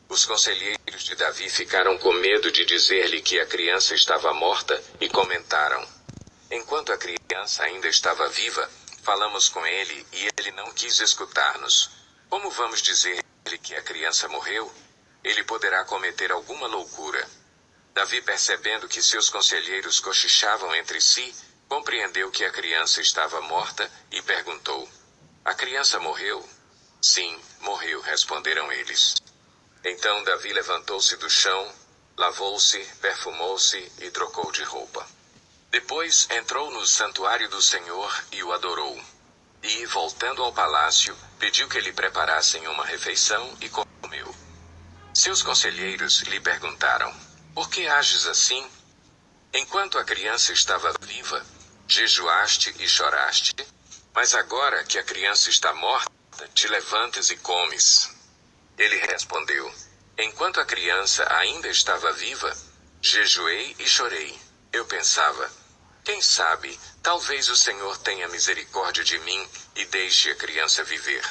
S1: Os conselheiros de Davi ficaram com medo de dizer-lhe que a criança estava morta e comentaram: enquanto a criança ainda estava viva, falamos com ele e ele não quis escutar-nos. Como vamos dizer-lhe que a criança morreu? Ele poderá cometer alguma loucura. Davi, percebendo que seus conselheiros cochichavam entre si, compreendeu que a criança estava morta e perguntou: a criança morreu? Sim, morreu, responderam eles. Então Davi levantou-se do chão, lavou-se, perfumou-se e trocou de roupa. Depois entrou no santuário do Senhor e o adorou. E, voltando ao palácio, pediu que lhe preparassem uma refeição e comeu. Seus conselheiros lhe perguntaram: por que ages assim? Enquanto a criança estava viva, jejuaste e choraste, mas agora que a criança está morta, te levantas e comes. Ele respondeu: enquanto a criança ainda estava viva, jejuei e chorei. Eu pensava: quem sabe, talvez o Senhor tenha misericórdia de mim e deixe a criança viver.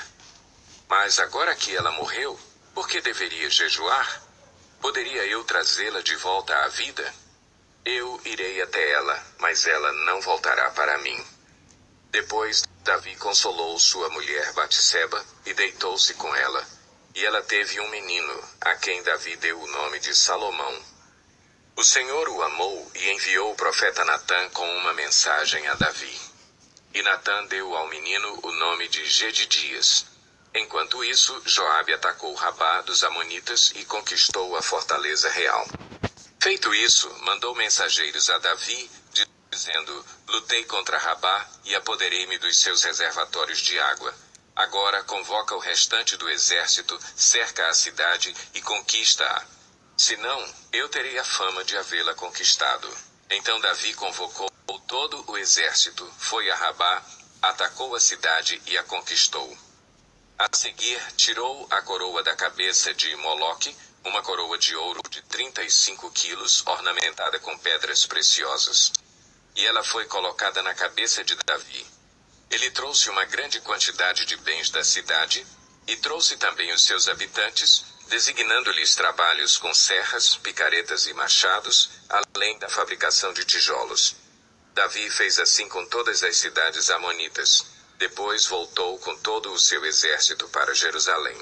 S1: Mas agora que ela morreu, por que deveria jejuar? Poderia eu trazê-la de volta à vida? Eu irei até ela, mas ela não voltará para mim. Depois, Davi consolou sua mulher Batseba, e deitou-se com ela. E ela teve um menino, a quem Davi deu o nome de Salomão. O Senhor o amou e enviou o profeta Natã com uma mensagem a Davi. E Natã deu ao menino o nome de Gedidias. Enquanto isso, Joabe atacou Rabá dos Amonitas e conquistou a fortaleza real. Feito isso, mandou mensageiros a Davi, dizendo: lutei contra Rabá e apoderei-me dos seus reservatórios de água. Agora convoca o restante do exército, cerca a cidade e conquista-a. Senão, eu terei a fama de havê-la conquistado. Então Davi convocou todo o exército, foi a Rabá, atacou a cidade e a conquistou. A seguir, tirou a coroa da cabeça de Moloque, uma coroa de ouro de 35 quilos, ornamentada com pedras preciosas. E ela foi colocada na cabeça de Davi. Ele trouxe uma grande quantidade de bens da cidade, e trouxe também os seus habitantes, designando-lhes trabalhos com serras, picaretas e machados, além da fabricação de tijolos. Davi fez assim com todas as cidades amonitas. Depois voltou com todo o seu exército para Jerusalém.